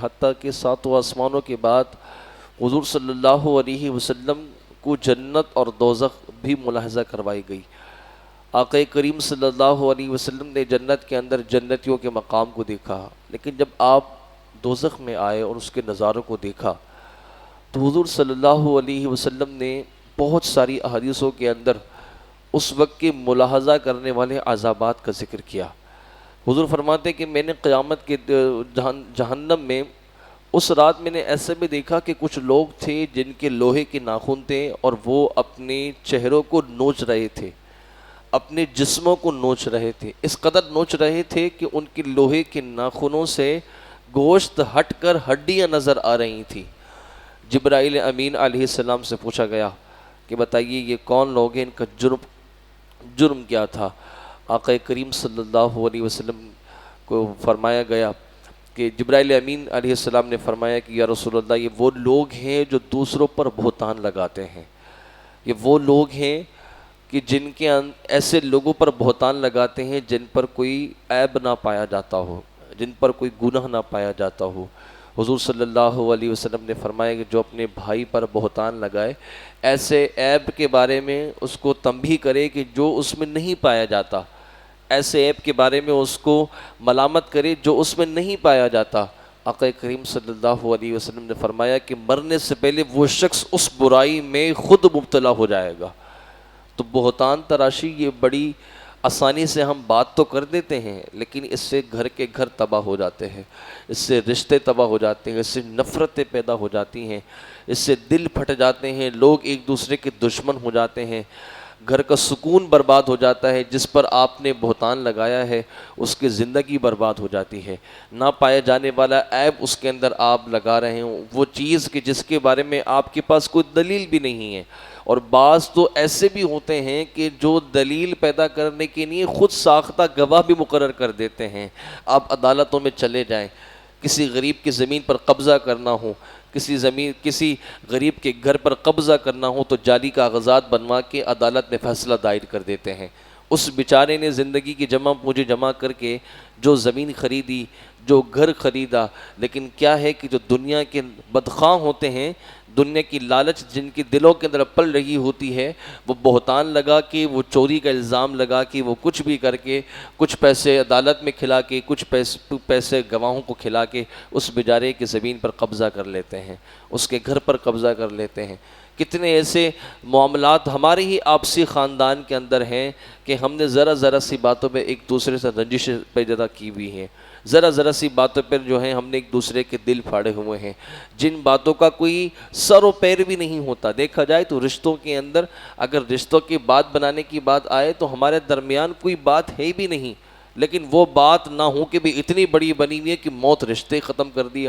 حتیٰ کہ ساتوں آسمانوں کے بعد حضور صلی اللہ علیہ وسلم کو جنت اور دوزخ بھی ملاحظہ کروائی گئی۔ آقا کریم صلی اللہ علیہ وسلم نے جنت کے اندر جنتیوں کے مقام کو دیکھا، لیکن جب آپ دوزخ میں آئے اور اس کے نظاروں کو دیکھا تو حضور صلی اللہ علیہ وسلم نے بہت ساری احادیثوں کے اندر اس وقت کے ملاحظہ کرنے والے عذابات کا ذکر کیا۔ حضور فرماتے کہ میں نے قیامت کے جہنم میں اس رات میں نے ایسے بھی دیکھا کہ کچھ لوگ تھے جن کے لوہے کے ناخن تھے اور وہ اپنے چہروں کو نوچ رہے تھے، اپنے جسموں کو نوچ رہے تھے، اس قدر نوچ رہے تھے کہ ان کے لوہے کے ناخنوں سے گوشت ہٹ کر ہڈیاں نظر آ رہی تھیں۔ جبرائیل امین علیہ السلام سے پوچھا گیا کہ بتائیے یہ کون لوگ ہیں، ان کا جرم کیا تھا؟ آقا کریم صلی اللہ علیہ وسلم کو فرمایا گیا کہ جبرائیل امین علیہ السلام نے فرمایا کہ یا رسول اللہ یہ وہ لوگ ہیں جو دوسروں پر بہتان لگاتے ہیں، یہ وہ لوگ ہیں کہ جن کے ایسے لوگوں پر بہتان لگاتے ہیں جن پر کوئی عیب نہ پایا جاتا ہو، جن پر کوئی گناہ نہ پایا جاتا ہو۔ حضور صلی اللہ علیہ وسلم نے فرمایا کہ جو اپنے بھائی پر بہتان لگائے ایسے عیب کے بارے میں اس کو تنبیہ کرے کہ جو اس میں نہیں پایا جاتا، ایسے عیب کے بارے میں اس کو ملامت کرے جو اس میں نہیں پایا جاتا۔ آقا کریم صلی اللہ علیہ وسلم نے فرمایا کہ مرنے سے پہلے وہ شخص اس برائی میں خود مبتلا ہو جائے گا۔ تو بہتان تراشی یہ بڑی آسانی سے ہم بات تو کر دیتے ہیں، لیکن اس سے گھر کے گھر تباہ ہو جاتے ہیں، اس سے رشتے تباہ ہو جاتے ہیں، اس سے نفرتیں پیدا ہو جاتی ہیں، اس سے دل پھٹ جاتے ہیں، لوگ ایک دوسرے کے دشمن ہو جاتے ہیں، گھر کا سکون برباد ہو جاتا ہے۔ جس پر آپ نے بہتان لگایا ہے اس کی زندگی برباد ہو جاتی ہے۔ نہ پایا جانے والا عیب اس کے اندر آپ لگا رہے ہوں، وہ چیز کہ جس کے بارے میں آپ کے پاس کوئی دلیل بھی نہیں ہے۔ اور بعض تو ایسے بھی ہوتے ہیں کہ جو دلیل پیدا کرنے کے لیے خود ساختہ گواہ بھی مقرر کر دیتے ہیں۔ آپ عدالتوں میں چلے جائیں، کسی غریب کی زمین پر قبضہ کرنا ہو، کسی غریب کے گھر پر قبضہ کرنا ہو تو جعلی کاغذات بنوا کے عدالت میں فیصلہ دائر کر دیتے ہیں۔ اس بیچارے نے زندگی کی مجھے جمع کر کے جو زمین خریدی، جو گھر خریدا، لیکن کیا ہے کہ جو دنیا کے بدخواہ ہوتے ہیں، دنیا کی لالچ جن کے دلوں کے اندر پل رہی ہوتی ہے، وہ بہتان لگا کے، وہ چوری کا الزام لگا کے، وہ کچھ بھی کر کے، کچھ پیسے عدالت میں کھلا کے، کچھ پیسے گواہوں کو کھلا کے اس بیچارے کی زمین پر قبضہ کر لیتے ہیں، اس کے گھر پر قبضہ کر لیتے ہیں۔ کتنے ایسے معاملات ہمارے ہی آپسی خاندان کے اندر ہیں کہ ہم نے ذرا سی باتوں پہ ایک دوسرے سے رنجش پیدا کی ہوئی ہیں، ذرا سی باتوں پر جو ہیں ہم نے ایک دوسرے کے دل پھاڑے ہوئے ہیں، جن باتوں کا کوئی سر و پیر بھی نہیں ہوتا۔ دیکھا جائے تو رشتوں کے اندر اگر رشتوں کی بات بنانے کی بات آئے تو ہمارے درمیان کوئی بات ہے بھی نہیں، لیکن وہ بات نہ ہو کہ بھی اتنی بڑی بنی ہوئی ہے کہ موت رشتے ختم کر دیے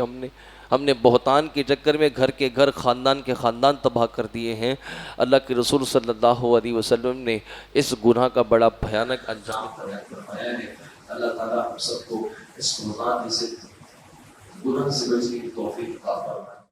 ہم نے بہتان کے چکر میں گھر کے گھر، خاندان کے خاندان تباہ کر دیے ہیں۔ اللہ کے رسول صلی اللہ علیہ وسلم نے اس گناہ کا بڑا بھیانک انجام فرمایا ہے۔ اللہ تعالیٰ ہم سب کو اس گناہ سے بچنے کی توفیق عطا فرمائے۔